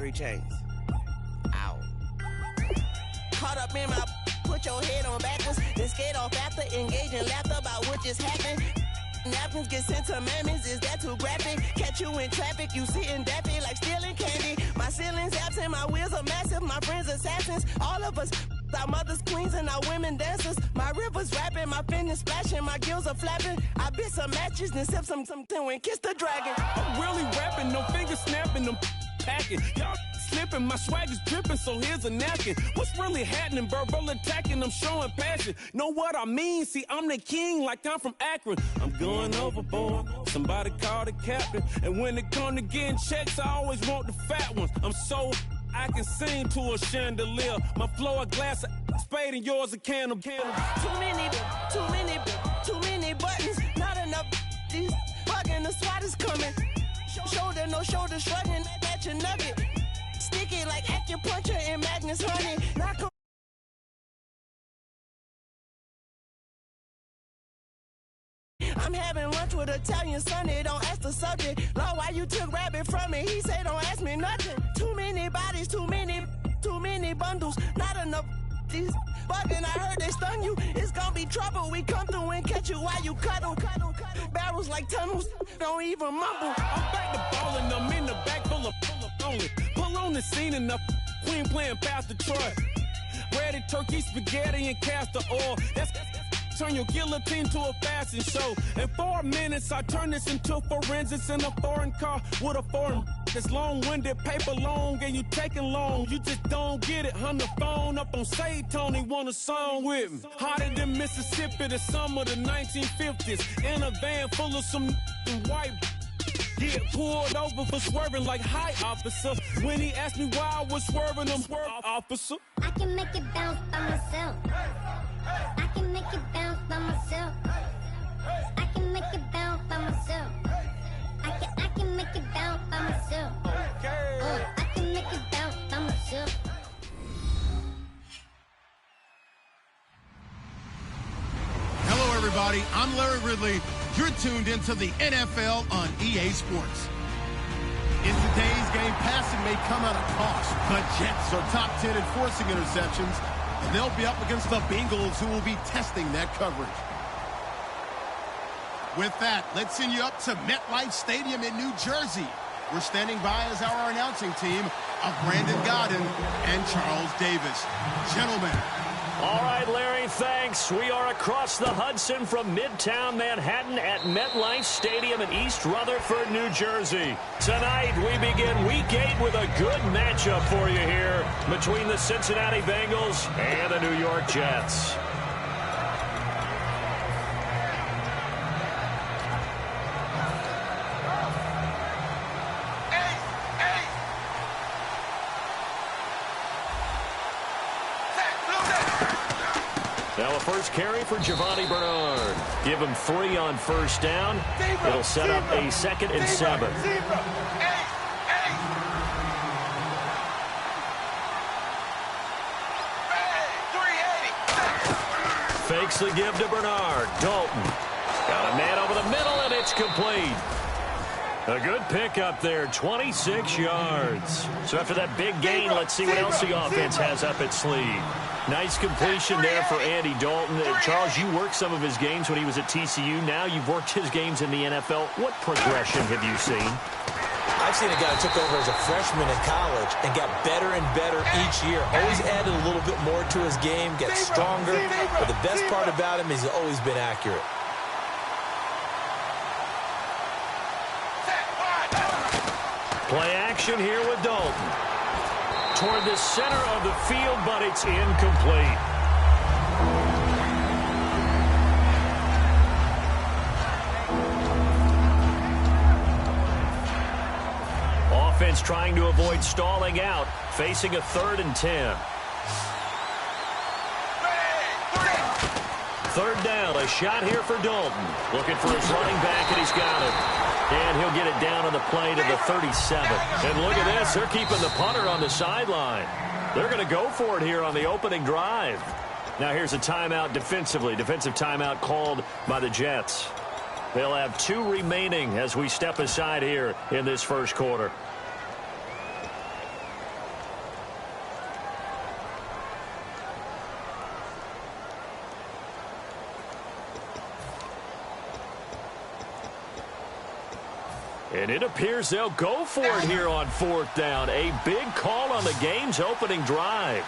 3 chains. Ow. Caught up in my, put your head on backwards, then skate off after, engage in laughter about what just happened. Napkins get sent to mammies, is that too graphic? Catch you in traffic, you sitting daffy like stealing candy. My ceiling's absent, my wheels are massive, my friends assassins. All of us, our mothers queens and our women dancers. My rivers rapping, my fingers splashing, my gills are flapping. I bit some matches, then sip some and kiss the dragon. I'm really rapping, no fingers snapping, them packing. Y'all slipping, my swag is dripping, so here's a napkin. What's really happening? Verbal attacking, I'm showing passion. Know what I mean? See, I'm the king like I'm from Akron. I'm going overboard, somebody call the captain. And when it come to getting checks, I always want the fat ones. I'm so I can sing to a chandelier. My flow a glass of spade and yours a candle. Too many buttons, not enough. These bugging, the SWAT is coming. Shoulder, no shoulder, shrugging at your nugget. Sticky like acupuncture and Magnus honey. I'm having lunch with Italian Sonny, don't ask the subject. Lord, why you took rabbit from me? He say don't ask me nothing. Too many bodies, too many bundles, not enough. These bugging, I heard they stung you. It's gonna be trouble. We come through and catch you while you cuddle. Barrels like tunnels, don't even mumble. I'm back to ballin', I'm in the back full of only. Pull on the scene enough. Queen playing Pastor Troy. Ready turkey, spaghetti, and castor oil. That's turn your guillotine to a fashion show. In 4 minutes, I turn this into forensics in a foreign car with a foreign. It's long-winded, paper long, and you taking long. You just don't get it. On the phone up on Say Tony, want a song with me. Hotter than Mississippi, the summer of the 1950s. In a van full of some white. Get pulled over for swerving like hi, officer. When he asked me why I was swerving, I'm officer. I can make it bounce by myself. I can make it bounce by myself. I can make it bounce by myself. I can make it bounce by myself. Okay. I can make it bounce by myself. Hello, everybody. I'm Larry Ridley. You're tuned into the NFL on EA Sports. In today's game, passing may come at a cost. The Jets are top 10 in forcing interceptions, and they'll be up against the Bengals, who will be testing that coverage. With that, let's send you up to MetLife Stadium in New Jersey. We're standing by as our announcing team of Brandon Godden and Charles Davis. Gentlemen. All right, Larry, thanks. We are across the Hudson from Midtown Manhattan at MetLife Stadium in East Rutherford, New Jersey. Tonight, we begin Week 8 with a good matchup for you here between the Cincinnati Bengals and the New York Jets. Now a first carry for Giovanni Bernard. Give him 3 on first down. It'll set up a 2nd and 7. Fakes the give to Bernard. Dalton. Got a man over the middle, and it's complete. A good pickup there, 26 yards. So after that big gain, let's see what else the offense has up its sleeve. Nice completion there for Andy Dalton. Charles, you worked some of his games when he was at TCU. Now you've worked his games in the NFL. What progression have you seen? I've seen a guy who took over as a freshman in college and got better and better each year. Always added a little bit more to his game, gets stronger. But the best part about him is he's always been accurate. Play action here with Dalton. Toward the center of the field, but it's incomplete. Offense trying to avoid stalling out, facing a 3rd and 10. 3rd down, a shot here for Dalton. Looking for his running back, and he's got it. And he'll get it down on the play to the 37. And look at this. They're keeping the punter on the sideline. They're going to go for it here on the opening drive. Now here's a timeout defensively. Defensive timeout called by the Jets. They'll have 2 remaining as we step aside here in this first quarter. And it appears they'll go for it here on 4th down. A big call on the game's opening drive.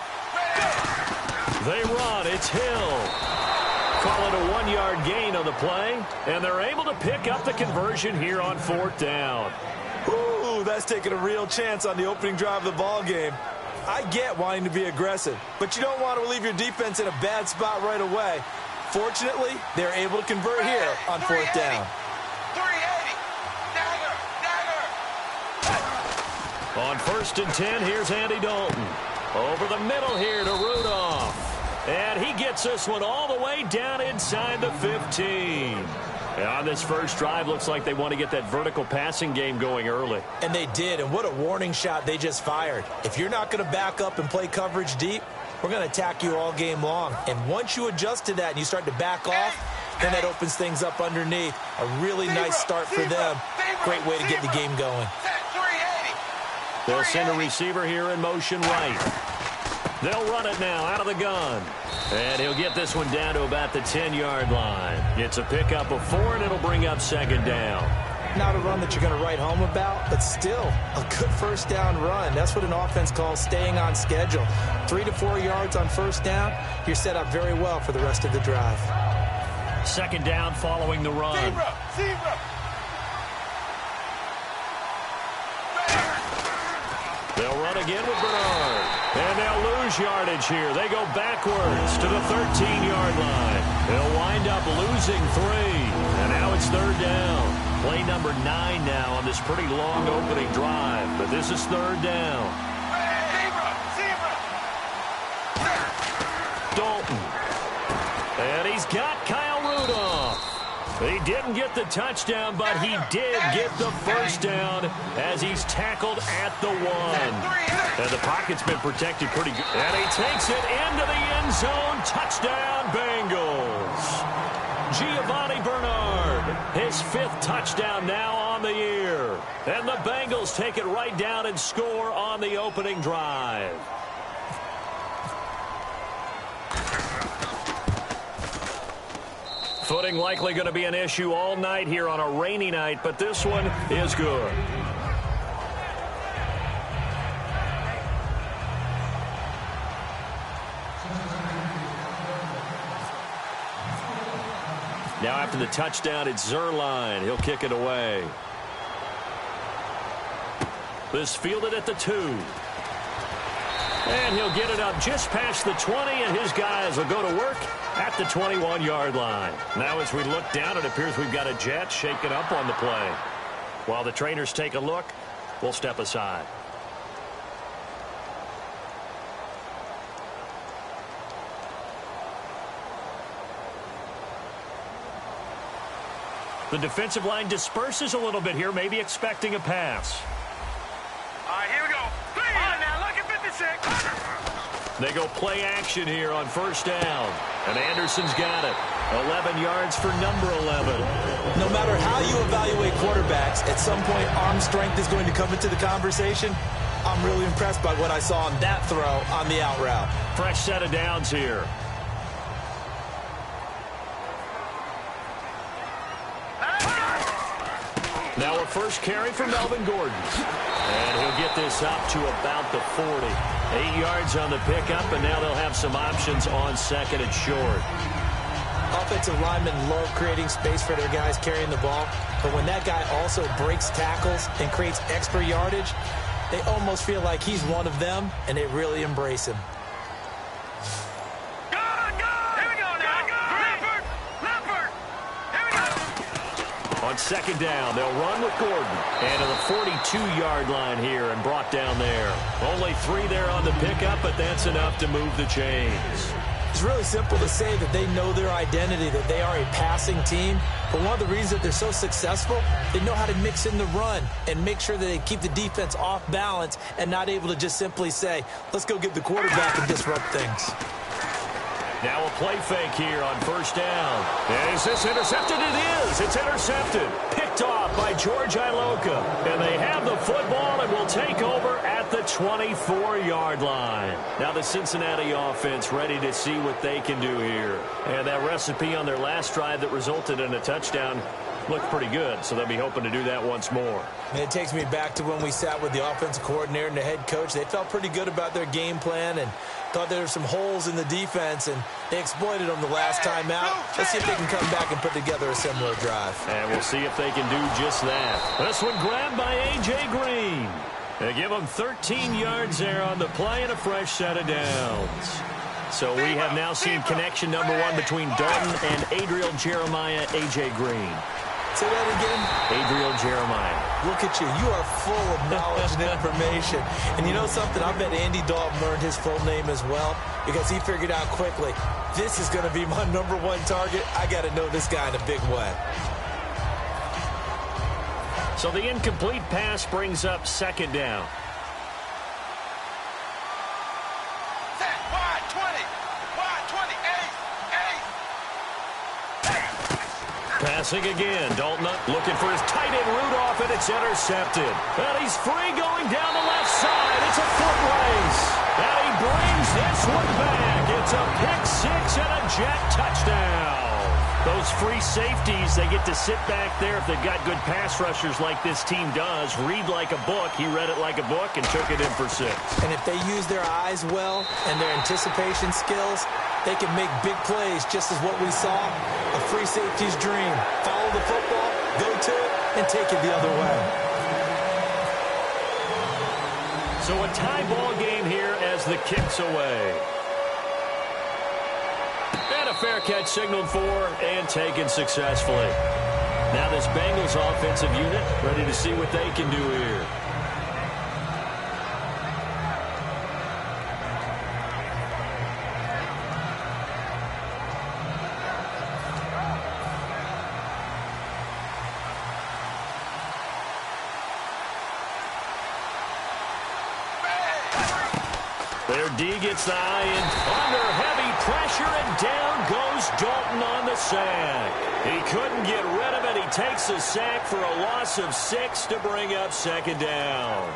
They run. It's Hill. Call it a 1-yard gain on the play, and they're able to pick up the conversion here on 4th down. Ooh, that's taking a real chance on the opening drive of the ball game. I get wanting to be aggressive, but you don't want to leave your defense in a bad spot right away. Fortunately, they're able to convert here on 4th down. 380. Dagger. On 1st and 10, here's Andy Dalton. Over the middle here to Rudolph. And he gets this one all the way down inside the 15. And on this first drive, looks like they want to get that vertical passing game going early. And they did, and what a warning shot they just fired. If you're not going to back up and play coverage deep, we're going to attack you all game long. And once you adjust to that and you start to back off, then that opens things up underneath. A really nice start for them. Great way to get the game going. They'll send a receiver here in motion right. They'll run it now out of the gun. And he'll get this one down to about the 10-yard line. It's a pickup of 4, and it'll bring up 2nd down. Not a run that you're going to write home about, but still a good 1st down run. That's what an offense calls staying on schedule. 3 to 4 yards on 1st down, you're set up very well for the rest of the drive. 2nd down following the run. Zebra. They'll run again with Bernard. And they'll lose yardage here. They go backwards to the 13-yard line. They'll wind up losing 3. And now it's 3rd down. Play number 9 now on this pretty long opening drive. But this is 3rd down. Zebra. Dalton. And he's got Kyle Rudolph. He didn't get the touchdown, but he did get the 1st down as he's tackled at the 1. And the pocket's been protected pretty good. And he takes it into the end zone. Touchdown, Bengals. Giovanni Bernard, his 5th touchdown now on the year. And the Bengals take it right down and score on the opening drive. Footing likely going to be an issue all night here on a rainy night, but this one is good. Now after the touchdown, it's Zerline. He'll kick it away. This fielded at the 2. And he'll get it up just past the 20, and his guys will go to work at the 21-yard line. Now as we look down, it appears we've got a jet shaken up on the play. While the trainers take a look, we'll step aside. The defensive line disperses a little bit here, maybe expecting a pass. All right, here we go. On now, look at 56. They go play action here on 1st down. And Anderson's got it. 11 yards for number 11. No matter how you evaluate quarterbacks, at some point arm strength is going to come into the conversation. I'm really impressed by what I saw on that throw on the out route. Fresh set of downs here. Now a first carry for Melvin Gordon. And he'll get this up to about the 40. 8 yards on the pickup, and now they'll have some options on 2nd and short. Offensive linemen love creating space for their guys carrying the ball, but when that guy also breaks tackles and creates extra yardage, they almost feel like he's one of them, and they really embrace him. On 2nd down, they'll run with Gordon. And to the 42-yard line here and brought down there. Only 3 there on the pickup, but that's enough to move the chains. It's really simple to say that they know their identity, that they are a passing team. But one of the reasons that they're so successful, they know how to mix in the run and make sure that they keep the defense off balance and not able to just simply say, let's go get the quarterback and disrupt things. Now a play fake here on 1st down. Is this intercepted? It is. It's intercepted. Picked off by George Iloka. And they have the football and will take over at the 24-yard line. Now the Cincinnati offense ready to see what they can do here. And that recipe on their last drive that resulted in a touchdown looked pretty good, so they'll be hoping to do that once more. And it takes me back to when we sat with the offensive coordinator and the head coach. They felt pretty good about their game plan and thought there were some holes in the defense, and they exploited them the last time out. Let's see if they can come back and put together a similar drive. And we'll see if they can do just that. This one grabbed by A.J. Green. They give him 13 yards there on the play and a fresh set of downs. So we have now seen connection number 1 between Dalton and Adriel Jeremiah, A.J. Green. Say that again. Adriel Jeremiah. Look at you. You are full of knowledge and information. And you know something? I bet Andy Dalton learned his full name as well because he figured out quickly, this is going to be my number 1 target. I got to know this guy in a big way. So the incomplete pass brings up second down. Passing again. Dalton looking for his tight end Rudolph, and it's intercepted. And he's free going down the left side. It's a foot race. And he brings this one back. It's a pick 6 and a Jet touchdown. Those free safeties, they get to sit back there if they've got good pass rushers like this team does. Read like a book. He read it like a book and took it in for 6. And if they use their eyes well and their anticipation skills, they can make big plays, just as what we saw. A free safety's dream. Follow the football, go to it, and take it the other way. So a tie ball game here as the kick's away. And a fair catch signaled for and taken successfully. Now this Bengals offensive unit ready to see what they can do here. Their D gets the eye in under heavy pressure, and down goes Dalton on the sack. He couldn't get rid of it. He takes a sack for a loss of 6 to bring up second down.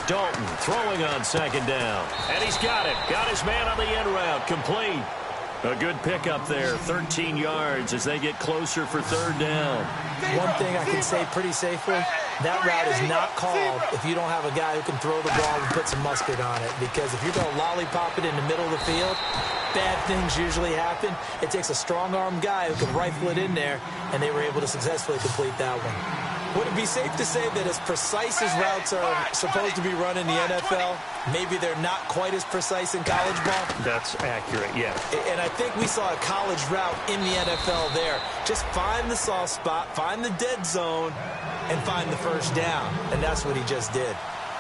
Dalton throwing on second down. And he's got it. Got his man on the end route. Complete. A good pickup there. 13 yards as they get closer for third down. One thing I can say pretty safely, that route is not called if you don't have a guy who can throw the ball and put some mustard on it. Because if you're going to lollipop it in the middle of the field, bad things usually happen. It takes a strong-arm guy who can rifle it in there, and they were able to successfully complete that one. Would it be safe to say that as precise as routes are supposed to be run in the NFL, maybe they're not quite as precise in college ball? That's accurate, yeah. And I think we saw a college route in the NFL there. Just find the soft spot, find the dead zone, and find the first down. And that's what he just did.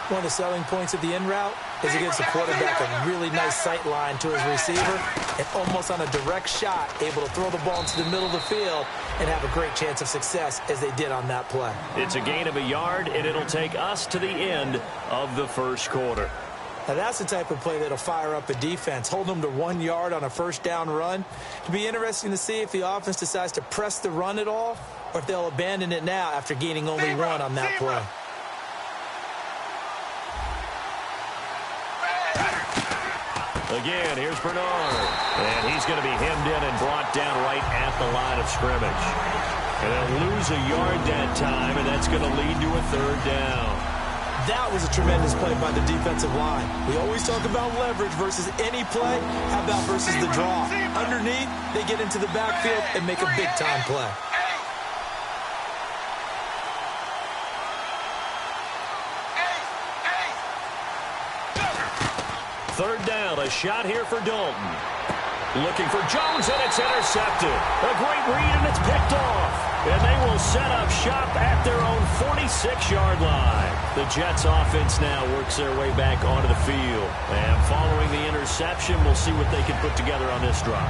One of the selling points of the in route is it gives the quarterback a really nice sight line to his receiver and almost on a direct shot able to throw the ball into the middle of the field and have a great chance of success as they did on that play. It's a gain of a yard, and it'll take us to the end of the first quarter. Now that's the type of play that'll fire up a defense. Hold them to 1 yard on a first down run. It'll be interesting to see if the offense decides to press the run at all or if they'll abandon it now after gaining only 1 on that play. Again, here's Bernard. And he's going to be hemmed in and brought down right at the line of scrimmage. And they'll lose a yard that time, and that's going to lead to a third down. That was a tremendous play by the defensive line. We always talk about leverage versus any play. How about versus the draw? Underneath, they get into the backfield and make a big-time play. Third down, a shot here for Dalton. Looking for Jones, and it's intercepted. A great read, and it's picked off. And they will set up shop at their own 46-yard line. The Jets offense now works their way back onto the field. And following the interception, we'll see what they can put together on this drive.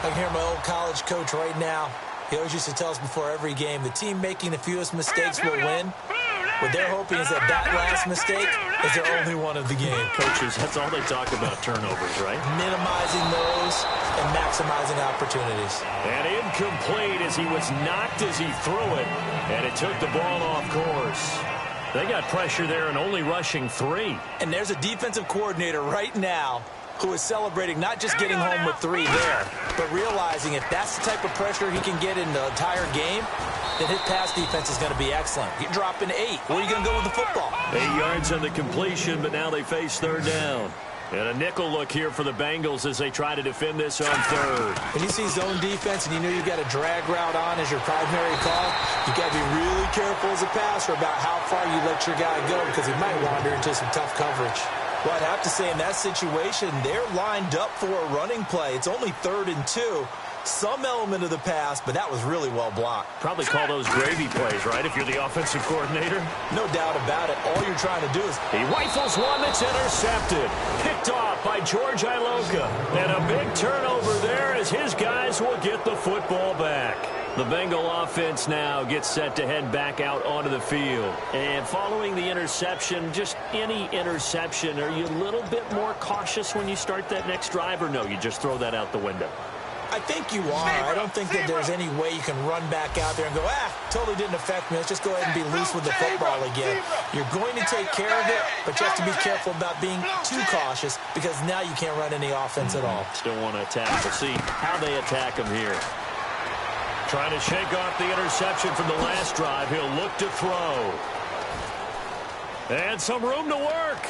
I can hear my old college coach right now. He always used to tell us before every game, the team making the fewest mistakes will win. What they're hoping is that last mistake is their only one of the game. Coaches, that's all they talk about, turnovers, right? Minimizing those and maximizing opportunities. And incomplete as he was knocked as he threw it, and it took the ball off course. They got pressure there and only rushing 3. And there's a defensive coordinator right now who is celebrating not just getting home with 3 there, but realizing if that's the type of pressure he can get in the entire game, then his pass defense is going to be excellent. You're dropping 8. Where are you going to go with the football? 8 yards on the completion, but now they face 3rd down. And a nickel look here for the Bengals as they try to defend this on 3rd. When you see zone defense and you know you've got a drag route on as your primary call, you got to be really careful as a passer about how far you let your guy go because he might wander into some tough coverage. Well, I'd have to say in that situation, they're lined up for a running play. It's only 3rd and 2. Some element of the pass, but that was really well blocked. Probably call those gravy plays, right, if you're the offensive coordinator? No doubt about it. All you're trying to do is... He rifles one that's intercepted. Picked off by George Iloka. And a big turnover there as his guys will get the football back. The Bengal offense now gets set to head back out onto the field. And following the interception, just any interception, are you a little bit more cautious when you start that next drive, or no, you just throw that out the window? I think you are. I don't think that there's any way you can run back out there and go, totally didn't affect me. Let's just go ahead and be loose with the football again. You're going to take care of it, but you have to be careful about being too cautious because now you can't run any offense at all. Still want to attack. We'll see how they attack him here. Trying to shake off the interception from the last drive. He'll look to throw. And some room to work.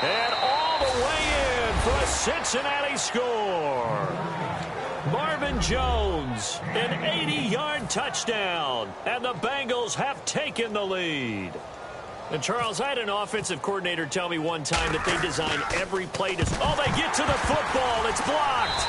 And all the way in for a Cincinnati score. Marvin Jones, an 80-yard touchdown, and the Bengals have taken the lead. And, Charles, I had an offensive coordinator tell me one time that they design every play to... Oh, they get to the football. It's blocked.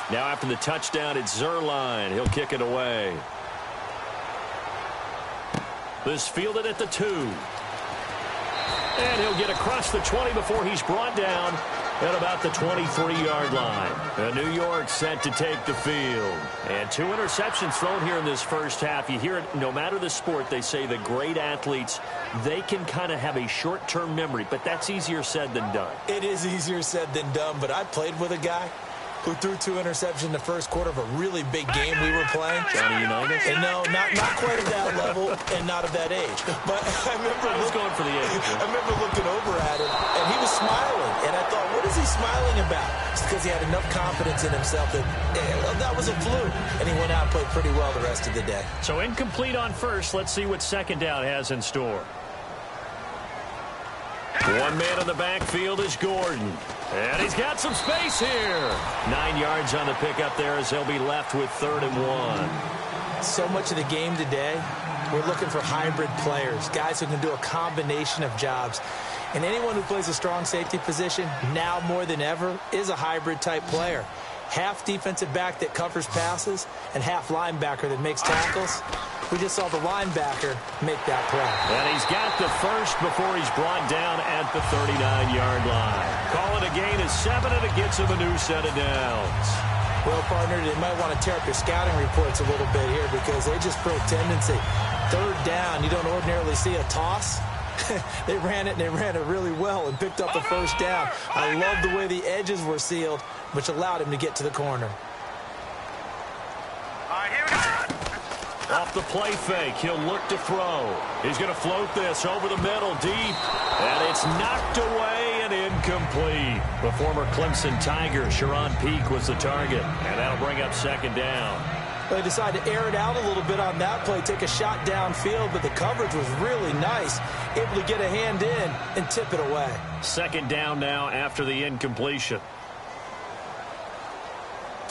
Now after the touchdown, it's Zerline. He'll kick it away. This fielded at the 2. And he'll get across the 20 before he's brought down at about the 23-yard line. And New York set to take the field. And 2 interceptions thrown here in this first half. You hear it, no matter the sport, they say the great athletes, they can kind of have a short-term memory, but that's easier said than done. It is easier said than done, but I played with a guy who threw 2 interceptions in the first quarter of a really big game we were playing. Johnny Unitas? And no, not quite at that level and not of that age. But I was going for the age. I remember looking over at him, and he was smiling. And I thought, what is he smiling about? It's because he had enough confidence in himself that that was a fluke. And he went out and played pretty well the rest of the day. So incomplete on first. Let's see what second down has in store. One man in the backfield is Gordon. And he's got some space here. 9 yards on the pickup there as they'll be left with 3rd and 1. So much of the game today, we're looking for hybrid players, guys who can do a combination of jobs. And anyone who plays a strong safety position, now more than ever, is a hybrid type player. Half defensive back that covers passes and half linebacker that makes tackles. We just saw the linebacker make that play. And he's got the first before he's brought down at the 39-yard line. Call it a gain of 7, and it gets him a new set of downs. Well, partner, they might want to tear up your scouting reports a little bit here because they just throw tendency. 3rd down, you don't ordinarily see a toss. They ran it, and they ran it really well and picked up the first down. I love the way the edges were sealed, which allowed him to get to the corner. All right, here we go. Off the play fake, he'll look to throw. He's going to float this over the middle, deep. And it's knocked away and incomplete. The former Clemson Tiger, Sharon Peak, was the target. And that'll bring up 2nd down. They decided to air it out a little bit on that play, take a shot downfield, but the coverage was really nice. Able to get a hand in and tip it away. 2nd down now after the incompletion.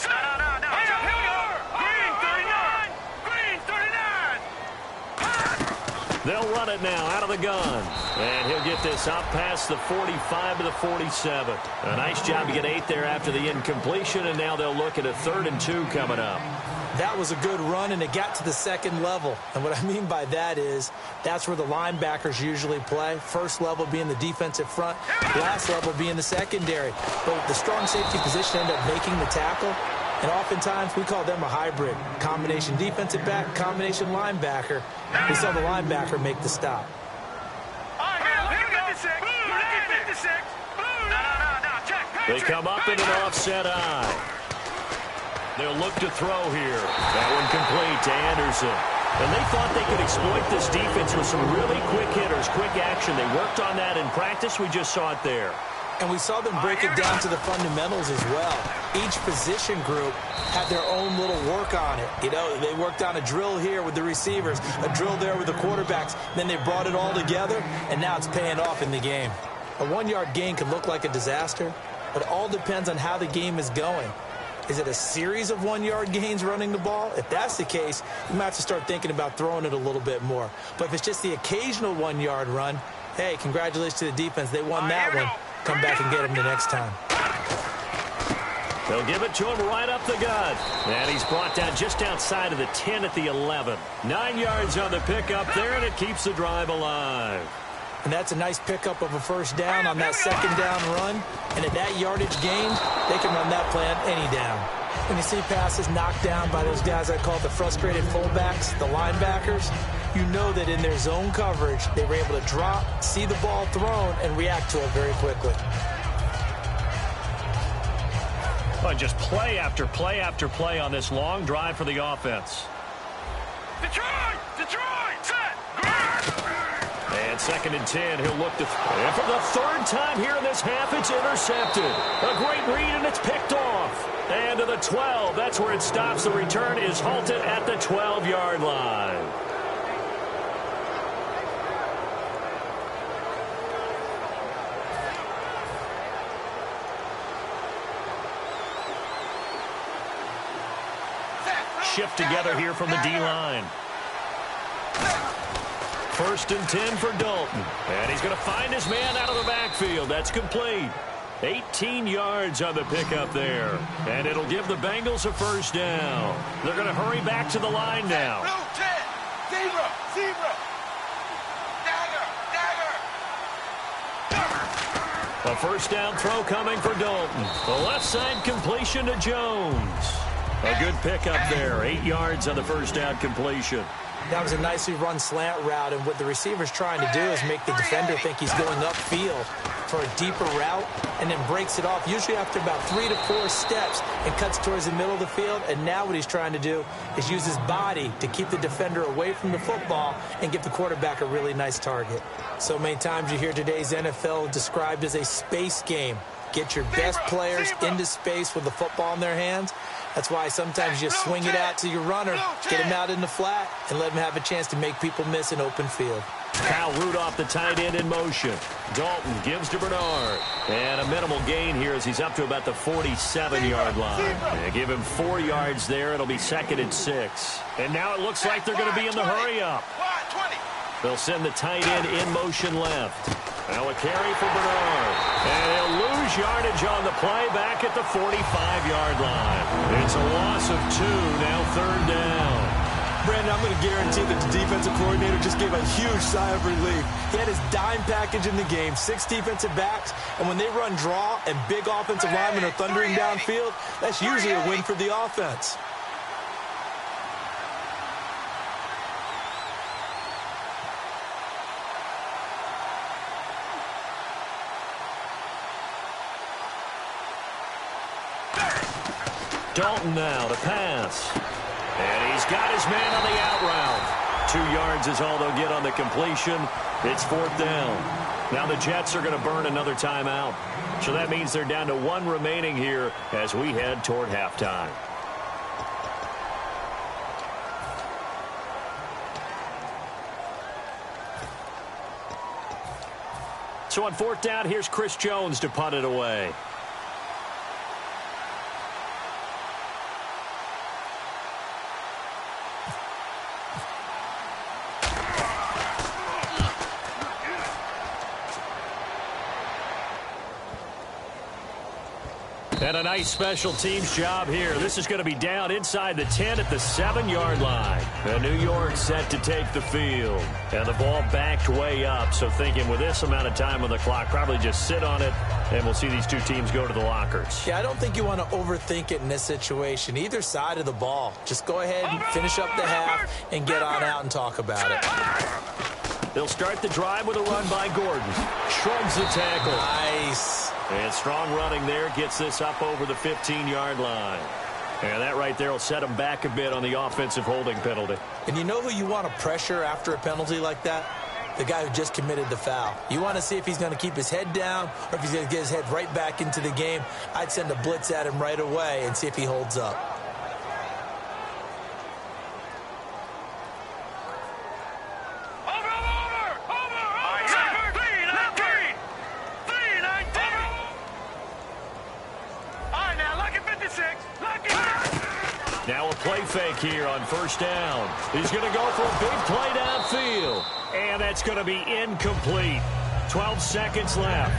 No. Here we are. Green 39. Green 39. They'll run it now out of the gun. And he'll get this up past the 45 to the 47. A nice job to get 8 there after the incompletion, and now they'll look at a 3rd and 2 coming up. That was a good run, and it got to the second level. And what I mean by that is that's where the linebackers usually play. First level being the defensive front, last level being the secondary. But the strong safety position ended up making the tackle. And oftentimes we call them a hybrid. Combination defensive back, combination linebacker. We saw the linebacker make the stop. They come up in an offset eye. They'll look to throw here. That one complete to Anderson. And they thought they could exploit this defense with some really quick hitters, quick action. They worked on that in practice. We just saw it there. And we saw them break it down to the fundamentals as well. Each position group had their own little work on it. You know, they worked on a drill here with the receivers, a drill there with the quarterbacks. Then they brought it all together, and now it's paying off in the game. A 1-yard gain can look like a disaster, but it all depends on how the game is going. Is it a series of 1-yard gains running the ball? If that's the case, you might have to start thinking about throwing it a little bit more. But if it's just the occasional 1-yard run, hey, congratulations to the defense. They won that one. Come back and get him the next time. They'll give it to him right up the gut. And he's brought down just outside of the 10 at the 11. 9 yards on the pickup there, and it keeps the drive alive. And that's a nice pickup of a first down on that second down run. And at that yardage gain, they can run that play on any down. When you see passes knocked down by those guys I call the frustrated fullbacks, the linebackers, you know that in their zone coverage, they were able to drop, see the ball thrown, and react to it very quickly. Well, just play after play after play on this long drive for the offense. Detroit! Detroit! Set! And 2nd and 10, he'll look to and for the 3rd time here in this half, it's intercepted. A great read, and it's picked off. And to the 12, that's where it stops. The return is halted at the 12-yard line. Shift together here from the D-line. 1st and 10 for Dalton. And he's going to find his man out of the backfield. That's complete. 18 yards on the pickup there. And it'll give the Bengals a first down. They're going to hurry back to the line now. Blue 10. Zebra. Zebra. Dagger. Dagger. A first down throw coming for Dalton. The left side completion to Jones. A good pickup there. 8 yards on the first down completion. That was a nicely run slant route, and what the receiver's trying to do is make the defender think he's going upfield for a deeper route, and then breaks it off, usually after about 3 to 4 steps, and cuts towards the middle of the field. And now what he's trying to do is use his body to keep the defender away from the football and give the quarterback a really nice target. So many times you hear today's NFL described as a space game. Get your best players into space with the football in their hands. That's why sometimes you just swing it out to your runner, get him out in the flat, and let him have a chance to make people miss an open field. Kyle Rudolph, the tight end, in motion. Dalton gives to Bernard. And a minimal gain here as he's up to about the 47-yard line. They give him 4 yards there. It'll be 2nd and 6. And now it looks like they're going to be in the hurry-up. They'll send the tight end in motion left. Now a carry for Bernard. And he'll lose yardage on the play back at the 45-yard line. It's a loss of 2, now 3rd down. Brandon, I'm going to guarantee that the defensive coordinator just gave a huge sigh of relief. He had his dime package in the game, 6 defensive backs, and when they run draw and big offensive linemen are thundering downfield, that's usually a win for the offense. Dalton now to pass. And he's got his man on the out route. 2 yards is all they'll get on the completion. It's 4th down. Now the Jets are going to burn another timeout. So that means they're down to 1 remaining here as we head toward halftime. So on 4th down, here's Chris Jones to punt it away. And a nice special teams job here. This is going to be down inside the 10 at the 7-yard line. And New York set to take the field. And the ball backed way up. So thinking with this amount of time on the clock, probably just sit on it, and we'll see these two teams go to the lockers. Yeah, I don't think you want to overthink it in this situation. Either side of the ball. Just go ahead and finish up the half and get on out and talk about it. They'll start the drive with a run by Gordon. Shrugs the tackle. Nice. And strong running there gets this up over the 15-yard line. And that right there will set them back a bit on the offensive holding penalty. And you know who you want to pressure after a penalty like that? The guy who just committed the foul. You want to see if he's going to keep his head down or if he's going to get his head right back into the game. I'd send a blitz at him right away and see if he holds up. Now a play fake here on first down. He's going to go for a big play downfield. And that's going to be incomplete. 12 seconds left.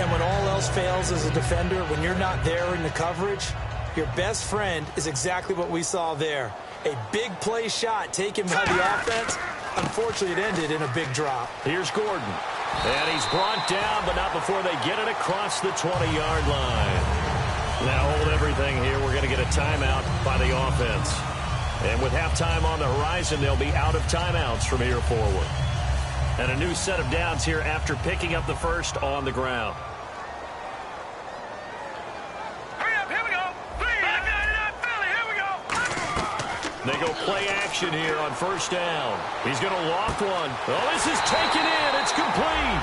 And when all else fails as a defender, when you're not there in the coverage, your best friend is exactly what we saw there. A big play shot taken by the offense. Unfortunately, it ended in a big drop. Here's Gordon. And he's brought down, but not before they get it across the 20-yard line. Now hold everything here. We're going to get a timeout by the offense. And with halftime on the horizon, they'll be out of timeouts from here forward. And a new set of downs here after picking up the first on the ground. Hurry up, here we go. 99 Philly, here we go. They go play action here on first down. He's going to loft one. Oh, this is taken in. It's complete.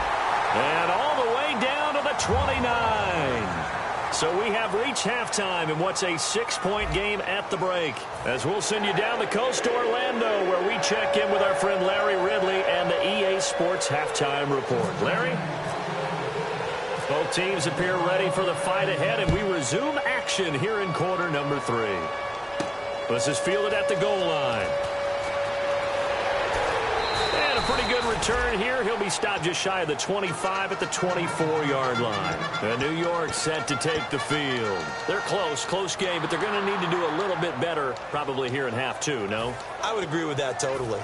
And all the way down to the 29. So we have reached halftime in what's a 6-point game at the break. As we'll send you down the coast to Orlando, where we check in with our friend Larry Ridley and the EA Sports Halftime Report. Larry? Both teams appear ready for the fight ahead, and we resume action here in quarter number 3. This is fielded at the goal line. And a pretty good return here. He'll be stopped just shy of the 25 at the 24-yard line. And New York set to take the field. They're close game, but they're going to need to do a little bit better probably here in half 2, no? I would agree with that totally.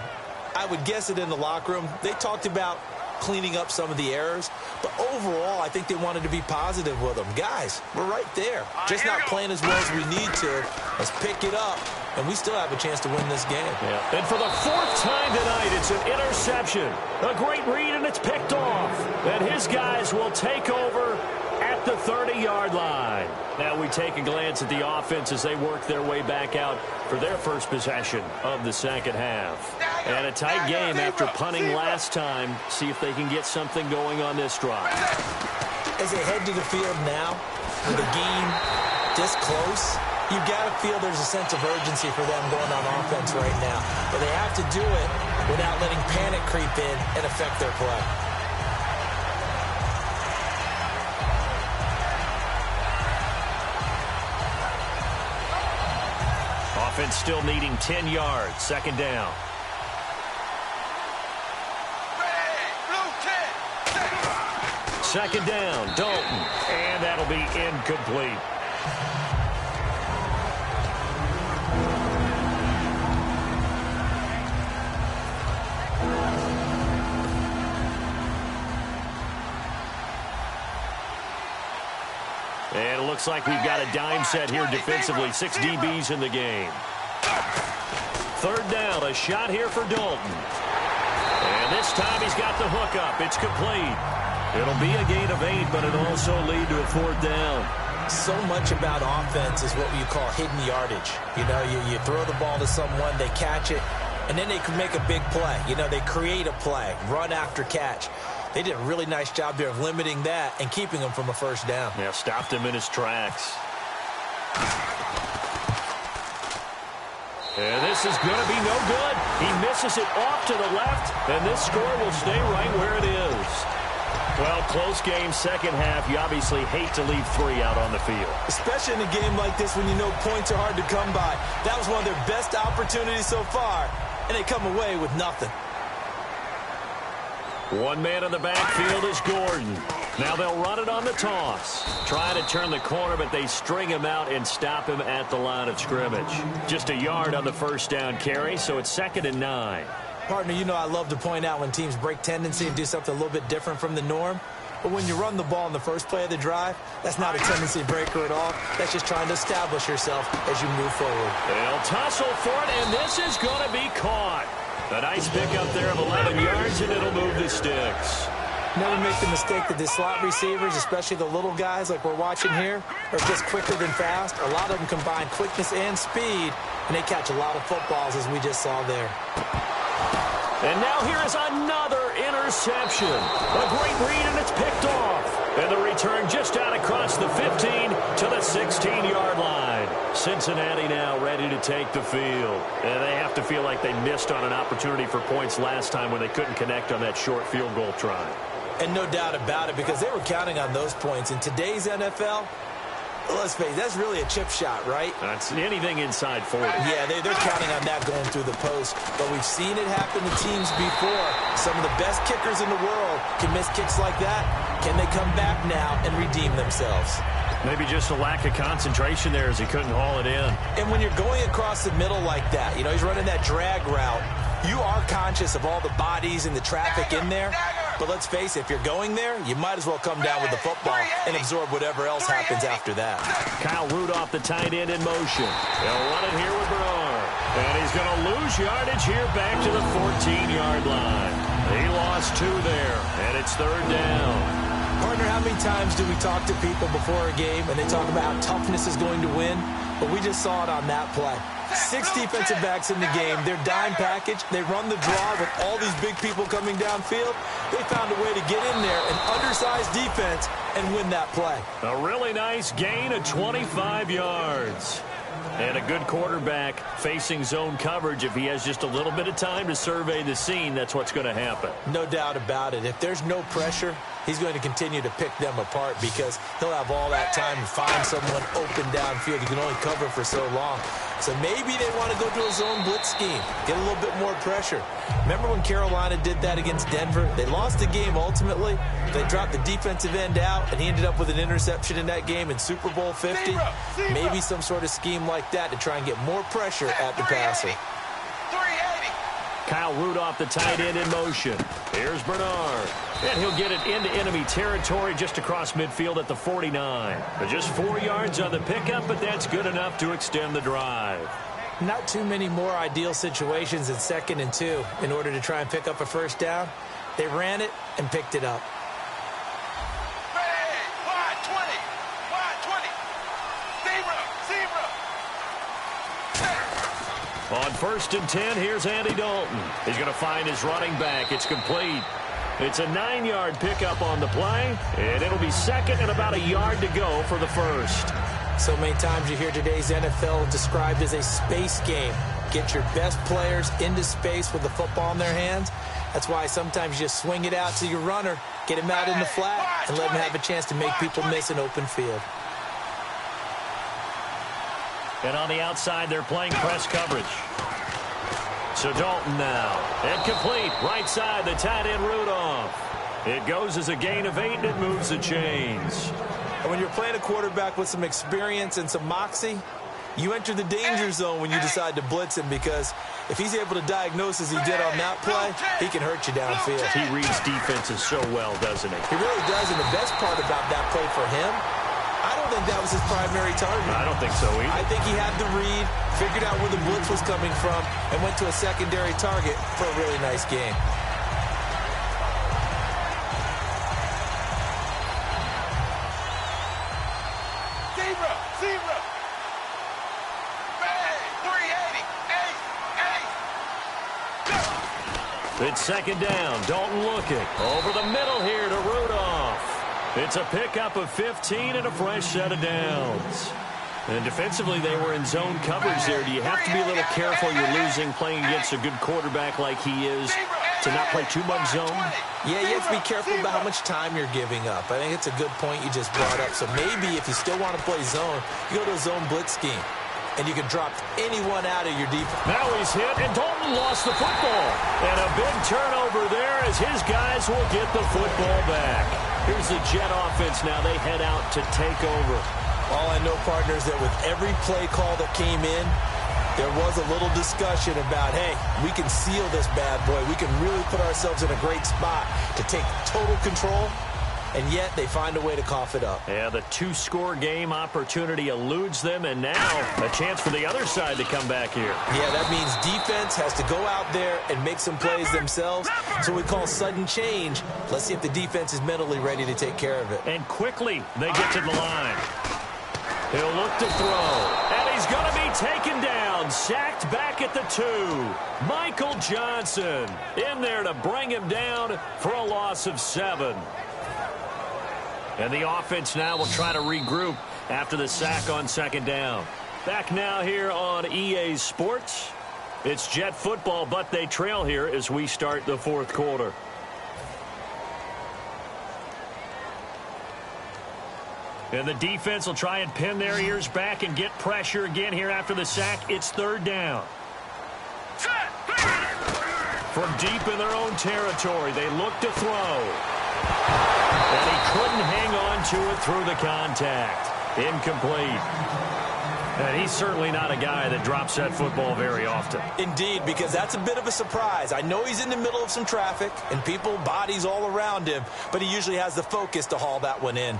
I would guess it in the locker room. They talked about cleaning up some of the errors, but overall, I think they wanted to be positive with them. Guys, we're right there. Just not playing as well as we need to. Let's pick it up, and we still have a chance to win this game. Yeah. And for the 4th time tonight, it's an interception. A great read, and it's picked off. And his guys will take over at the 30-yard line. Now we take a glance at the offense as they work their way back out for their first possession of the second half. And a tight game after punting last time. See if they can get something going on this drive. As they head to the field now, with the game this close, you've got to feel there's a sense of urgency for them going on offense right now. But they have to do it without letting panic creep in and affect their play. Offense still needing 10 yards. Second down. Second down, Dalton. And that'll be incomplete. And it looks like we've got a dime set here defensively. 6 DBs in the game. Third down, a shot here for Dalton. And this time he's got the hook up. It's complete. It'll be a gain of 8, but it'll also lead to a 4th down. So much about offense is what you call hidden yardage. You know, you throw the ball to someone, they catch it, and then they can make a big play. You know, they create a play, run after catch. They did a really nice job there of limiting that and keeping him from a first down. Yeah, stopped him in his tracks. And this is going to be no good. He misses it off to the left, and this score will stay right where it is. Well, close game, second half. You obviously hate to leave 3 out on the field. Especially in a game like this when you know points are hard to come by. That was one of their best opportunities so far, and they come away with nothing. One man in the backfield is Gordon. Now they'll run it on the toss. Trying to turn the corner, but they string him out and stop him at the line of scrimmage. Just a yard on the first down carry, so it's 2nd and 9. Partner, you know I love to point out when teams break tendency and do something a little bit different from the norm. But when you run the ball in the first play of the drive, that's not a tendency breaker at all. That's just trying to establish yourself as you move forward. They'll tussle for it, and this is going to be caught. A nice pickup there of 11 yards, and it'll move the sticks. Never make the mistake that the slot receivers, especially the little guys like we're watching here, are just quicker than fast. A lot of them combine quickness and speed, and they catch a lot of footballs, as we just saw there. And now here is another interception. A great read, and it's picked off. And the return just out across the 15 to the 16-yard line. Cincinnati now ready to take the field. And they have to feel like they missed on an opportunity for points last time when they couldn't connect on that short field goal try. And no doubt about it, because they were counting on those points. In today's NFL, let's face it, that's really a chip shot, right? That's anything inside 40. Yeah, they're counting on that going through the post. But we've seen it happen to teams before. Some of the best kickers in the world can miss kicks like that. Can they come back now and redeem themselves? Maybe just a lack of concentration there as he couldn't haul it in. And when you're going across the middle like that, you know, he's running that drag route, you are conscious of all the bodies and the traffic in there. But let's face it, if you're going there, you might as well come down with the football and absorb whatever else happens after that. Kyle Rudolph, the tight end, in motion. They'll run it here with Bernard. And he's going to lose yardage here back to the 14-yard line. He lost 2 there, and it's 3rd down. Partner, how many times do we talk to people before a game and they talk about how toughness is going to win? But we just saw it on that play. 6 defensive backs in the game. They're dime package. They run the draw with all these big people coming downfield. They found a way to get in there, an undersized defense, and win that play. A really nice gain of 25 yards. And a good quarterback facing zone coverage. If he has just a little bit of time to survey the scene, that's what's going to happen. No doubt about it. If there's no pressure, he's going to continue to pick them apart because he'll have all that time to find someone open downfield. He can only cover for so long. So maybe they want to go to a zone blitz scheme, get a little bit more pressure. Remember when Carolina did that against Denver? They lost the game ultimately. They dropped the defensive end out, and he ended up with an interception in that game in Super Bowl 50. Maybe some sort of scheme like that to try and get more pressure at the passer. Kyle Rudolph, the tight end, in motion. Here's Bernard. And he'll get it into enemy territory just across midfield at the 49. Just 4 yards on the pickup, but that's good enough to extend the drive. Not too many more ideal situations in 2nd and 2 in order to try and pick up a first down. They ran it and picked it up. On 1st and 10, here's Andy Dalton. He's going to find his running back. It's complete. It's a 9-yard pickup on the play, and it'll be 2nd and about a yard to go for the first. So many times you hear today's NFL described as a space game. Get your best players into space with the football in their hands. That's why sometimes you just swing it out to your runner, get him out in the flat, and let him have a chance to make people miss an open field. And on the outside, they're playing press coverage. So Dalton now. And complete. Right side, the tight end Rudolph. It goes as a gain of 8, and it moves the chains. And when you're playing a quarterback with some experience and some moxie, you enter the danger zone when you decide to blitz him, because if he's able to diagnose as he did on that play, he can hurt you downfield. He reads defenses so well, doesn't he? He really does, and the best part about that play for him, I don't think that was his primary target. I don't think so either. I think he had the read, figured out where the blitz was coming from, and went to a secondary target for a really nice game. Zebra. Bang, 380. It's 2nd down. Dalton looking. Over the middle here to Rudolph. It's a pickup of 15 and a fresh set of downs. And defensively, they were in zone coverage there. Do you have to be a little careful? You're losing playing against a good quarterback like he is to not play too much zone? Yeah, you have to be careful about how much time you're giving up. I think it's a good point you just brought up. So maybe if you still want to play zone, you go to a zone blitz scheme. and you can drop anyone out of your defense. Now he's hit, and Dalton lost the football. And a big turnover there as his guys will get the football back. Here's the Jet offense now. They head out to take over. All I know, partners, that with every play call that came in, there was a little discussion about, hey, we can seal this bad boy. We can really put ourselves in a great spot to take total control. And yet they find a way to cough it up. Yeah, the two-score game opportunity eludes them, and now a chance for the other side to come back here. Yeah, that means defense has to go out there and make some plays themselves. So we call sudden change. Let's see if the defense is mentally ready to take care of it. And quickly they get to the line. He'll look to throw, and he's going to be taken down, sacked back at the 2. Michael Johnson in there to bring him down for a loss of 7. And the offense now will try to regroup after the sack on second down. Back now here on EA Sports. It's Jet football, but they trail here as we start the fourth quarter. And the defense will try and pin their ears back and get pressure again here after the sack. It's third down. From deep in their own territory, they look to throw. And he couldn't hang on to it through the contact. Incomplete. And he's certainly not a guy that drops that football very often. Indeed, because that's a bit of a surprise. I know he's in the middle of some traffic and people, bodies all around him, but he usually has the focus to haul that one in.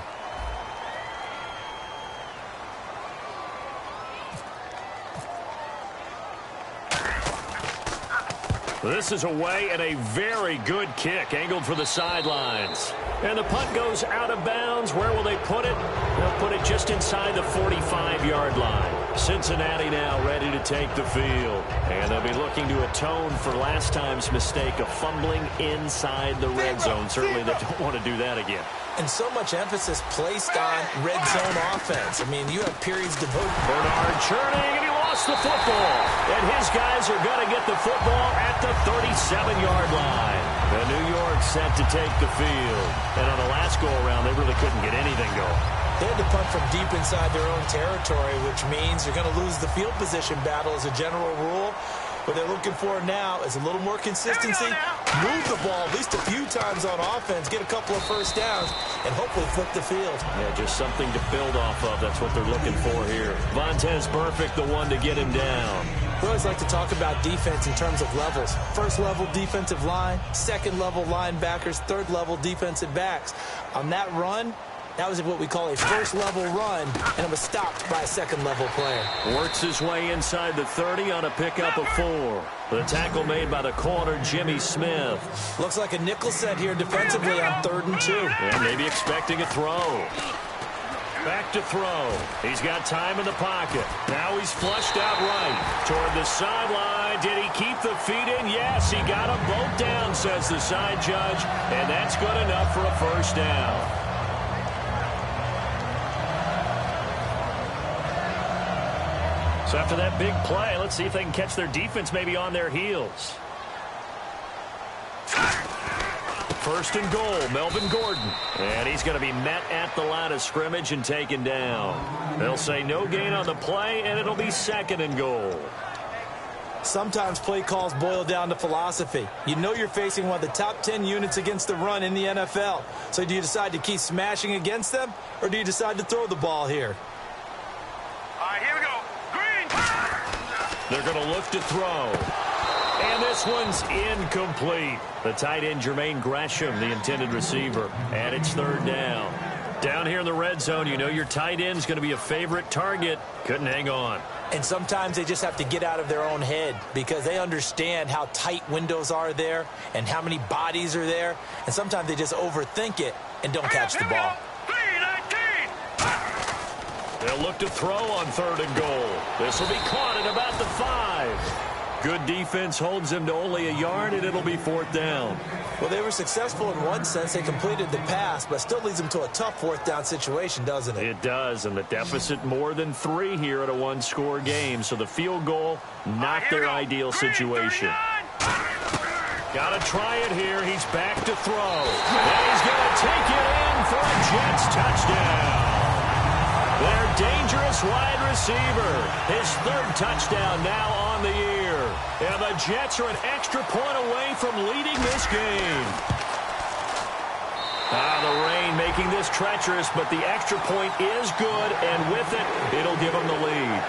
This is away and a very good kick angled for the sidelines. And the punt goes out of bounds. Where will they put it? They'll put it just inside the 45-yard line. Cincinnati now ready to take the field. And they'll be looking to atone for last time's mistake of fumbling inside the red zone. Certainly they don't want to do that again. And so much emphasis placed on red zone offense. I mean, you have periods devoted. Bernard churning, and he lost the football. And his guys are going to get the football at the 37-yard line. And New York set to take the field. And on the last go-around, they really couldn't get anything going. They had to punt from deep inside their own territory, which means you're going to lose the field position battle as a general rule. What they're looking for now is a little more consistency, move the ball at least a few times on offense, get a couple of first downs, and hopefully flip the field. Yeah, just something to build off of. That's what they're looking for here. Vontez Burfict, the one to get him down. We always like to talk about defense in terms of levels. First level defensive line, second level linebackers, third level defensive backs. On that run, that was what we call a first-level run, and it was stopped by a second-level player. Works his way inside the 30 on a pickup of 4. The tackle made by the corner, Jimmy Smith. Looks like a nickel set here defensively on 3rd and 2. And maybe expecting a throw. Back to throw. He's got time in the pocket. Now he's flushed out right toward the sideline. Did he keep the feet in? Yes, he got them both down, says the side judge. And that's good enough for a first down. So after that big play, let's see if they can catch their defense maybe on their heels. First and goal, Melvin Gordon. And he's going to be met at the line of scrimmage and taken down. They'll say no gain on the play, and it'll be second and goal. Sometimes play calls boil down to philosophy. You know you're facing one of the top 10 units against the run in the NFL. So do you decide to keep smashing against them, or do you decide to throw the ball here? All right, here we go. They're going to look to throw. And this one's incomplete. The tight end, Jermaine Gresham, the intended receiver. And it's third down. Down here in the red zone, you know your tight end is going to be a favorite target. Couldn't hang on. And sometimes they just have to get out of their own head because they understand how tight windows are there and how many bodies are there. And sometimes they just overthink it and don't catch the ball. They'll look to throw on 3rd and goal. This will be caught at about the 5. Good defense holds him to only a yard, and it'll be 4th down. Well, they were successful in one sense. They completed the pass, but still leads them to a tough 4th down situation, doesn't it? It does, and the deficit more than 3 here at a one-score game. So the field goal, not their ideal situation. Got to try it here. He's back to throw. And he's going to take it in for a Jets touchdown. They're dangerous this wide receiver. His third touchdown now on the year. And the Jets are an extra point away from leading this game. The rain making this treacherous, but the extra point is good, and with it, it'll give them the lead.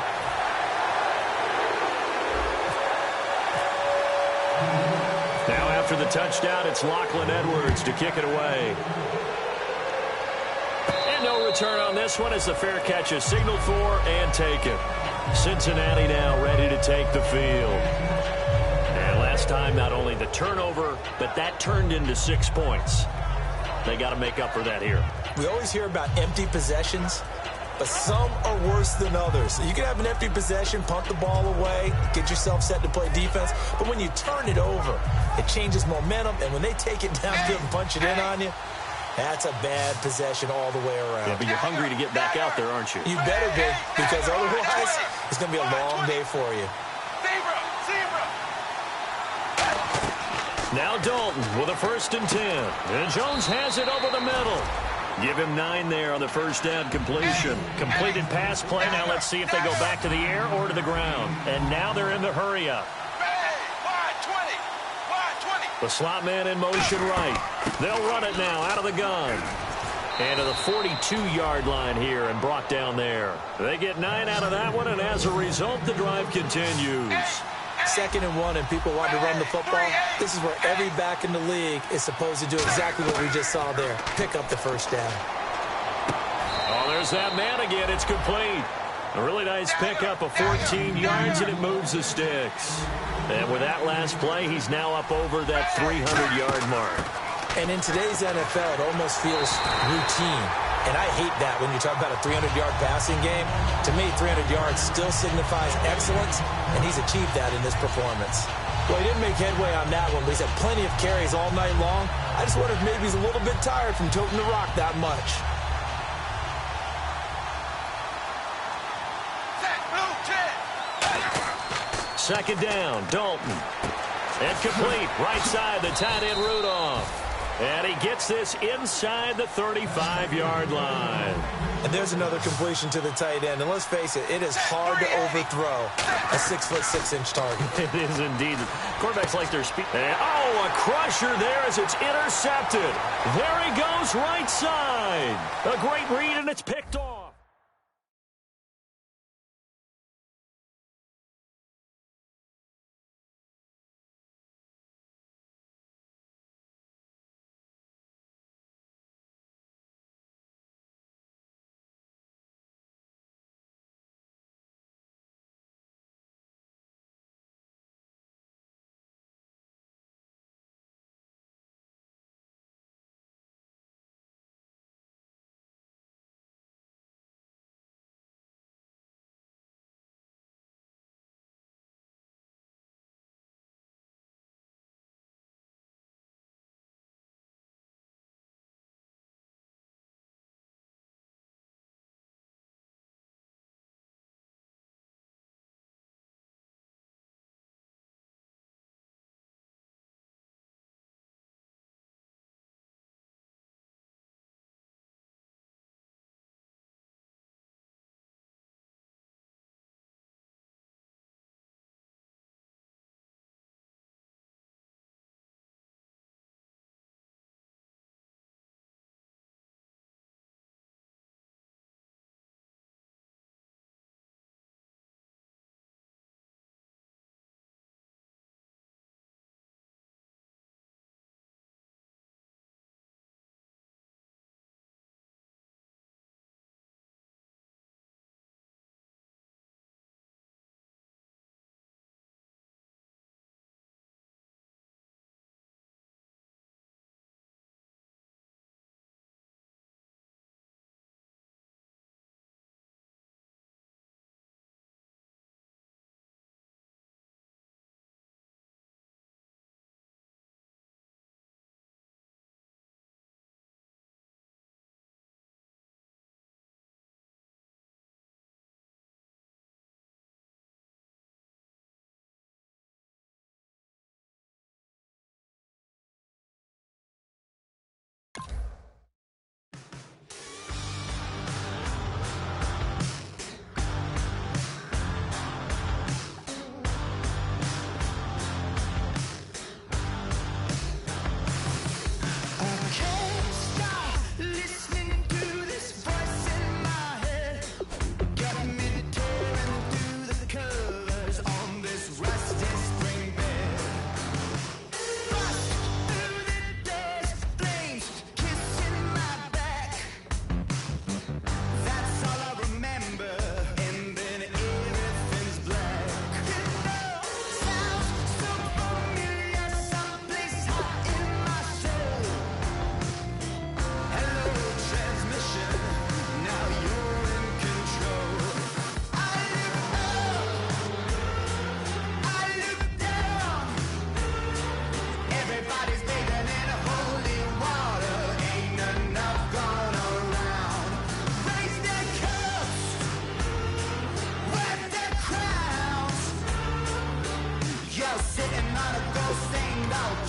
Now after the touchdown, it's Lachlan Edwards to kick it away. And no return on this one as the fair catch is signaled for and taken. Cincinnati now ready to take the field. And last time, not only the turnover, but that turned into 6 points. They got to make up for that here. We always hear about empty possessions, but some are worse than others. You can have an empty possession, punt the ball away, get yourself set to play defense, but when you turn it over, it changes momentum, and when they take it downfield and punch it in on you, that's a bad possession all the way around. Yeah, but you're hungry to get back out there, aren't you? You better be, because otherwise it's going to be a long day for you. Now Dalton with a 1st and 10. And Jones has it over the middle. Give him 9 there on the first down completion. Completed pass play. Now let's see if they go back to the air or to the ground. And now they're in the hurry up. The slot man in motion right. They'll run it now out of the gun. And to the 42-yard line here and brought down there. They get 9 out of that one, and as a result, the drive continues. 2nd and 1 and people want to run the football. This is where every back in the league is supposed to do exactly what we just saw there. Pick up the first down. Oh, there's that man again. It's complete. A really nice pickup of 14 yards, and it moves the sticks. And with that last play, he's now up over that 300-yard mark. And in today's NFL, it almost feels routine. And I hate that when you talk about a 300-yard passing game. To me, 300 yards still signifies excellence, and he's achieved that in this performance. Well, he didn't make headway on that one, but he's had plenty of carries all night long. I just wonder if maybe he's a little bit tired from toting the rock that much. Second down, Dalton. And complete, right side, the tight end Rudolph. And he gets this inside the 35-yard line. And there's another completion to the tight end. And let's face it, it is hard to overthrow a 6'6" target. It is indeed. Quarterbacks like their speed. And, a crusher there as it's intercepted. There he goes, right side. A great read, and it's picked off.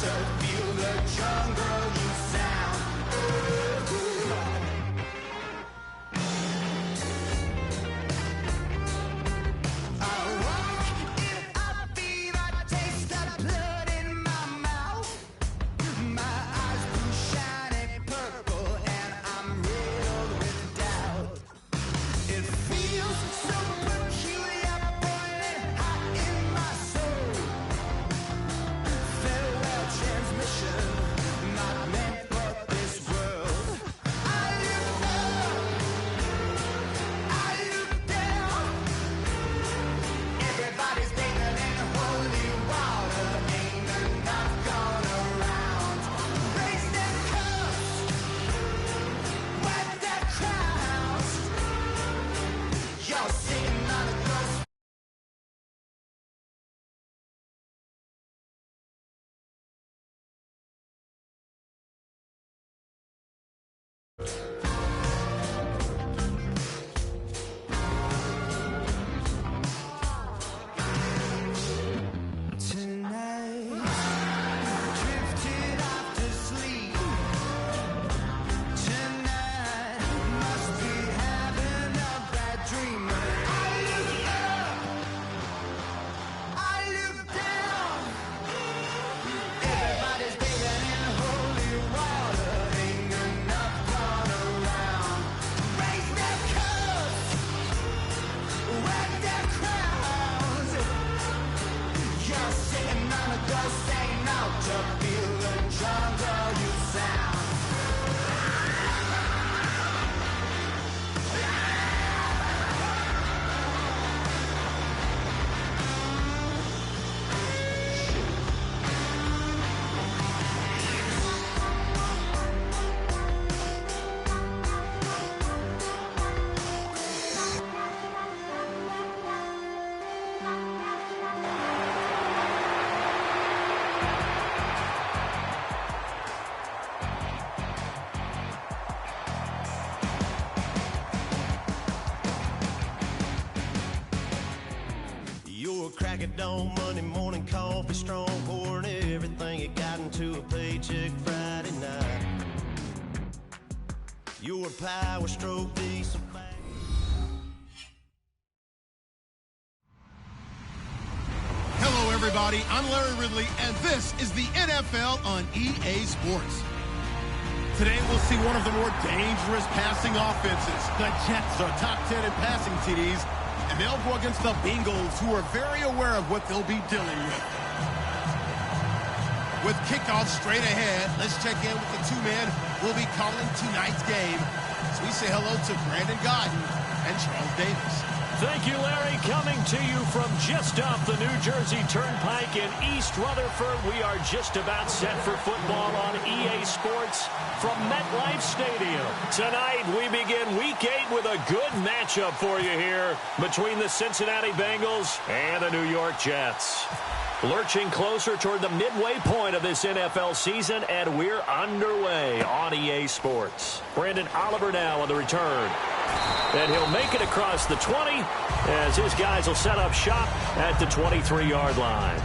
to feel the jungle you sound. I walk in a beat, I taste the blood in my mouth. My eyes blue shiny purple and I'm riddled with doubt. It feels so peculiar, boiling hot in my soul. Farewell transmission, not meant for this world. I look up, I look down. Everybody's bathing in holy water, ain't enough gone around. Raise their cups, wet their crowns. You're singing on a ghost. Tonight, drifted off to sleep. Tonight, must be having a bad dream. I look up, I look down. Everybody's bathing in holy water, ain't enough gone around. Raise their cups, wet their crowns. You're sitting on a ghost, saying out to feel the jungle you sound. You're a crack at dawn, Monday morning coffee, strong pouring everything you got into a paycheck Friday night. You're a power stroke diesel. Hello, everybody. I'm Larry Ridley, and this is the NFL on EA Sports. Today, we'll see one of the more dangerous passing offenses. The Jets are top 10 in passing TDs, and they'll go against the Bengals, who are very aware of what they'll be dealing with. With kickoff straight ahead, let's check in with the two men who will be calling tonight's game. So we say hello to Brandon Godden and Charles Davis. Thank you, Larry. Coming to you from just off the New Jersey Turnpike in East Rutherford. We are just about set for football on EA Sports from MetLife Stadium. Tonight, we begin Week 8 with a good matchup for you here between the Cincinnati Bengals and the New York Jets. Lurching closer toward the midway point of this NFL season, and we're underway on EA Sports. Brandon Oliver now on the return. And he'll make it across the 20 as his guys will set up shop at the 23-yard line.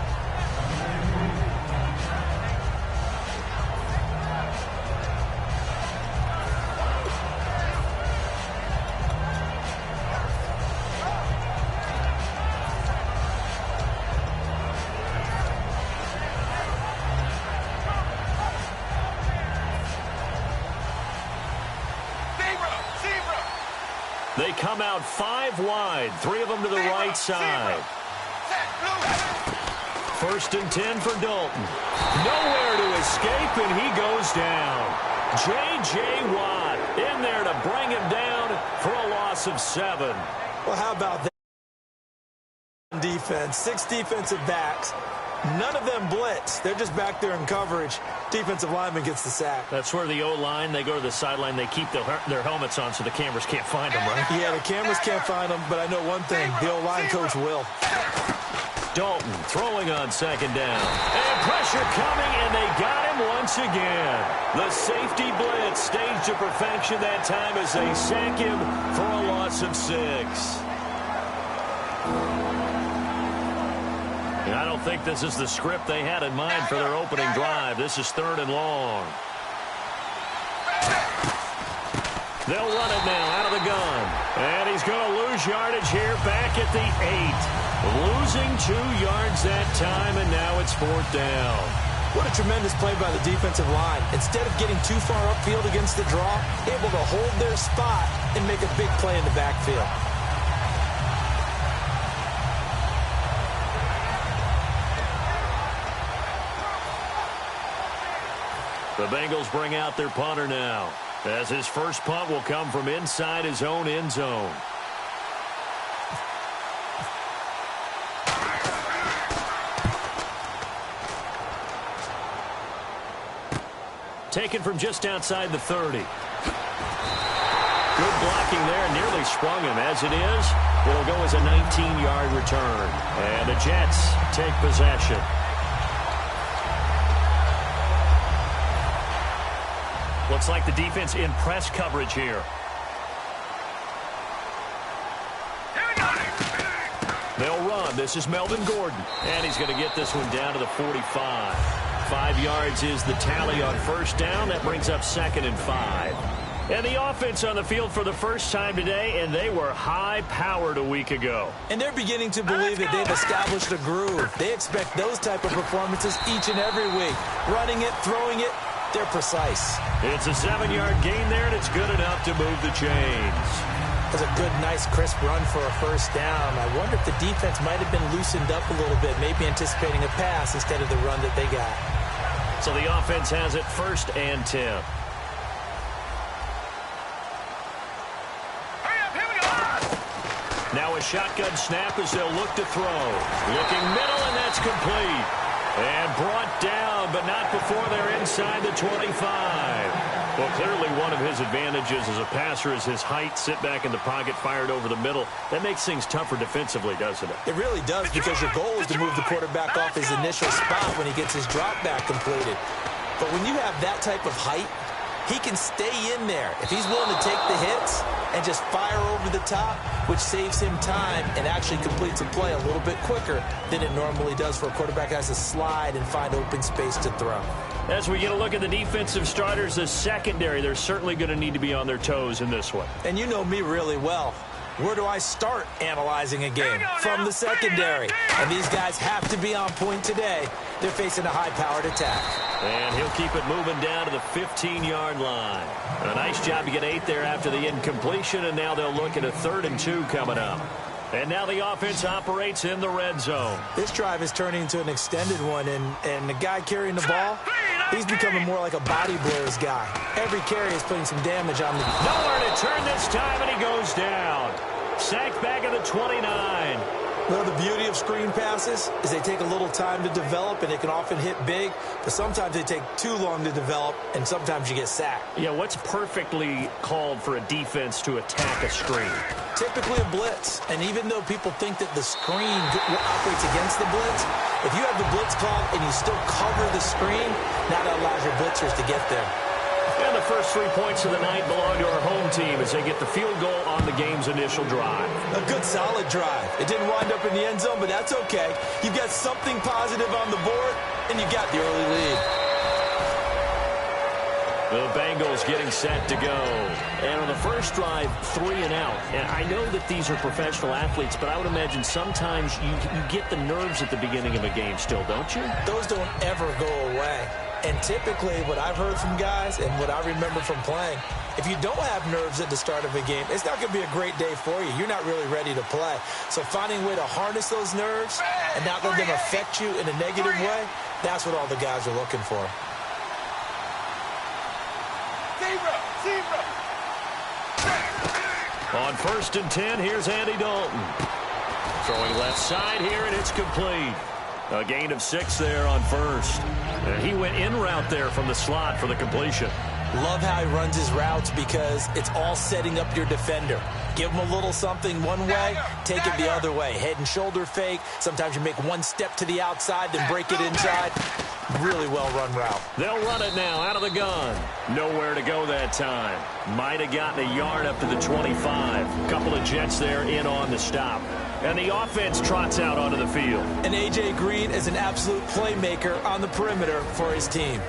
They come out 5 wide, 3 of them to the right side. First and 10 for Dalton. Nowhere to escape, and he goes down. J.J. Watt in there to bring him down for a loss of 7. Well, how about that defense? 6 defensive backs. None of them blitz. They're just back there in coverage. Defensive lineman gets the sack. That's where the O-line, they go to the sideline, they keep their helmets on so the cameras can't find them, right? Yeah, the cameras can't find them, but I know one thing. The O-line coach will. Dalton throwing on second down. And pressure coming, and they got him once again. The safety blitz staged to perfection that time as they sack him for a loss of 6. I don't think this is the script they had in mind for their opening drive. This is 3rd and long. They'll run it now out of the gun. And he's going to lose yardage here back at the 8. Losing 2 yards that time, and now it's 4th down. What a tremendous play by the defensive line. Instead of getting too far upfield against the draw, able to hold their spot and make a big play in the backfield. The Bengals bring out their punter now, as his first punt will come from inside his own end zone. Taken from just outside the 30. Good blocking there, nearly sprung him. As it is, it'll go as a 19-yard return. And the Jets take possession. Looks like the defense in press coverage here. They'll run. This is Melvin Gordon. And he's going to get this one down to the 45. 5 yards is the tally on first down. That brings up 2nd and 5. And the offense on the field for the first time today, and they were high-powered a week ago. And they're beginning to believe that they've established a groove. They expect those type of performances each and every week. Running it, throwing it, they're precise. It's a 7-yard gain there, and it's good enough to move the chains. That's a good, nice, crisp run for a first down. I wonder if the defense might have been loosened up a little bit, maybe anticipating a pass instead of the run that they got. So the offense has it 1st and 10. Now a shotgun snap as they'll look to throw. Looking middle, and that's complete. And brought down, but not before they're inside the 25. Well, clearly one of his advantages as a passer is his height. Sit back in the pocket, fired over the middle. That makes things tougher defensively, doesn't it? It really does, because your goal is to move the quarterback off his initial spot when he gets his drop back completed. But when you have that type of height, he can stay in there if he's willing to take the hits and just fire over the top, which saves him time and actually completes a play a little bit quicker than it normally does for a quarterback that has to slide and find open space to throw. As we get a look at the defensive starters, the secondary, they're certainly going to need to be on their toes in this one. And you know me really well. Where do I start analyzing a game? From the secondary. And these guys have to be on point today. They're facing a high-powered attack. And he'll keep it moving down to the 15-yard line. A nice job to get 8 there after the incompletion, and now they'll look at a 3rd and 2 coming up. And now the offense operates in the red zone. This drive is turning into an extended one, and the guy carrying the ball, he's becoming more like a body blows guy. Every carry is putting some damage on the... Nowhere to turn this time, and he goes down. Sacked back at the 29. Well, the beauty of screen passes is they take a little time to develop, and they can often hit big, but sometimes they take too long to develop, and sometimes you get sacked. Yeah, what's perfectly called for a defense to attack a screen? Typically a blitz, and even though people think that the screen operates against the blitz, if you have the blitz called and you still cover the screen, that allows your blitzers to get there. And the first 3 points of the night belong to our home team as they get the field goal on the game's initial drive. A good, solid drive. It didn't wind up in the end zone, but that's okay. You've got something positive on the board, and you got the early lead. The Bengals getting set to go. And on the first drive, 3 and out. And I know that these are professional athletes, but I would imagine sometimes you get the nerves at the beginning of a game still, don't you? Those don't ever go away. And typically what I've heard from guys and what I remember from playing, if you don't have nerves at the start of a game, it's not going to be a great day for you. You're not really ready to play. So finding a way to harness those nerves and not let them affect you in a negative way, that's what all the guys are looking for. On 1st and 10, here's Andy Dalton. Throwing left side here, and it's complete. A gain of 6 there on first. And he went in route there from the slot for the completion. Love how he runs his routes because it's all setting up your defender. Give him a little something one way, take it the other way. Head and shoulder fake. Sometimes you make one step to the outside, then break it inside. Really well-run route. They'll run it now out of the gun. Nowhere to go that time. Might have gotten a yard up to the 25. Couple of Jets there in on the stop. And the offense trots out onto the field. And A.J. Green is an absolute playmaker on the perimeter for his team.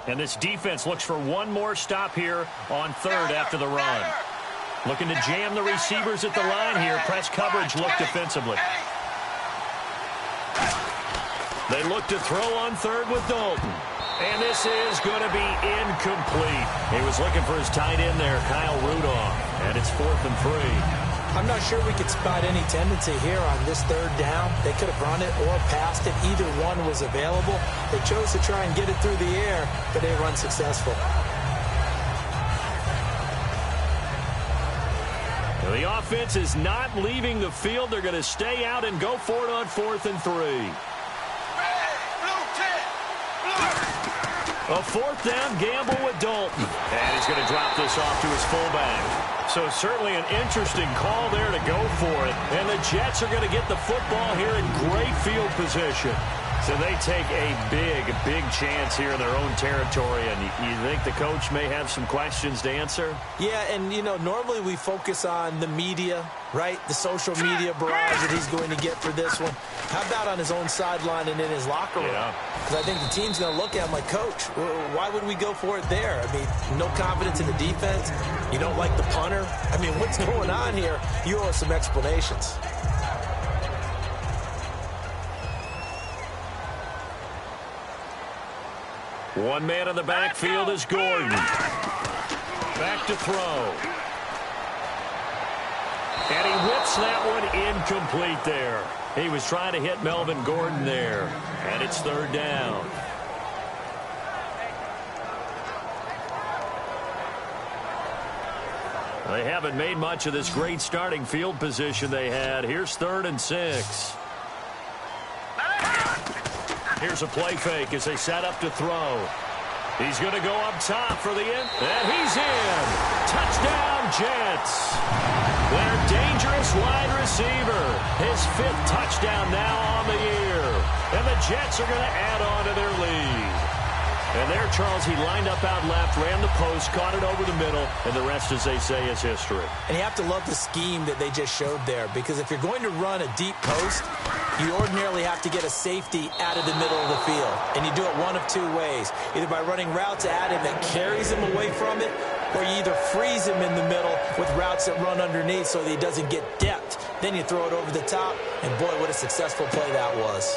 And this defense looks for one more stop here on third after the run. Looking to jam the receivers at the line here. Press coverage look defensively. They look to throw on third with Dalton. And this is going to be incomplete. He was looking for his tight end there, Kyle Rudolph. And it's 4th and 3. I'm not sure we could spot any tendency here on this third down. They could have run it or passed it. Either one was available. They chose to try and get it through the air, but they were unsuccessful. The offense is not leaving the field. They're going to stay out and go for it on 4th and 3. A 4th down gamble with Dalton. And he's going to drop this off to his fullback. So certainly an interesting call there to go for it. And the Jets are going to get the football here in great field position. So they take a big chance here in their own territory. And you think the coach may have some questions to answer? Yeah, and, you know, normally we focus on the media, right? The social media barrage that he's going to get for this one. How about on his own sideline and in his locker room? Because I think the team's going to look at him like, Coach, why would we go for it there? I mean, no confidence in the defense. You don't like the punter. I mean, what's going on here? You owe us some explanations. One man in the backfield is Gordon. Back to throw. And he whips that one incomplete there. He was trying to hit Melvin Gordon there. And it's 3rd down. They haven't made much of this great starting field position they had. Here's 3rd and 6. Here's a play fake as they set up to throw. He's going to go up top for the end. And he's in. Touchdown, Jets. Their dangerous wide receiver. His 5th touchdown now on the year. And the Jets are going to add on to their lead. And there, Charles, he lined up out left, ran the post, caught it over the middle, and the rest, as they say, is history. And you have to love the scheme that they just showed there, because if you're going to run a deep post, you ordinarily have to get a safety out of the middle of the field. And you do it one of two ways, either by running routes at him that carries him away from it, or you either freeze him in the middle with routes that run underneath so that he doesn't get depth. Then you throw it over the top, and boy, what a successful play that was.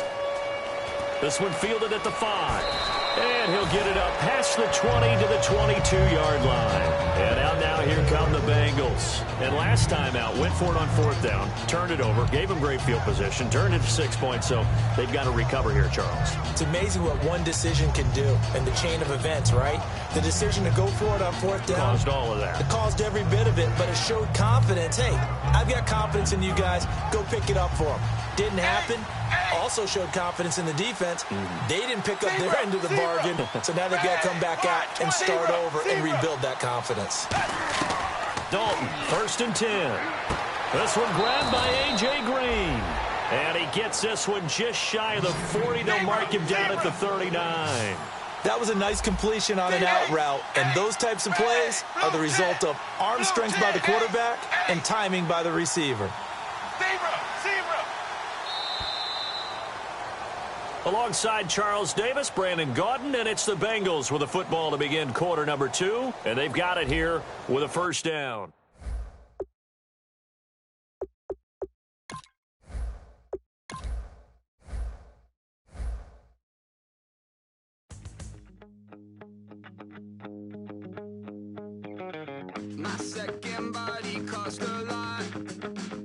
This one fielded at the 5. And he'll get it up past the 20 to the 22-yard line. And out now, here come the Bengals. And last time out, went for it on 4th down, turned it over, gave them great field position, turned it to 6 points, so they've got to recover here, Charles. It's amazing what one decision can do in the chain of events, right? The decision to go for it on 4th down. Caused all of that. It caused every bit of it, but it showed confidence. Hey, I've got confidence in you guys. Go pick it up for them. Didn't happen. Also showed confidence in the defense. They didn't pick up their end of the bargain, so now they've got to come back out and start over and rebuild that confidence. Dalton, 1st and 10. This one grabbed by A.J. Green. And he gets this one just shy of the 40. They'll mark him down at the 39. That was a nice completion on an out route, and those types of plays are the result of arm strength by the quarterback and timing by the receiver. Alongside Charles Davis, Brandon Gaudin, and it's the Bengals with a football to begin quarter number 2, and they've got it here with a 1st down. My second body cost a lot.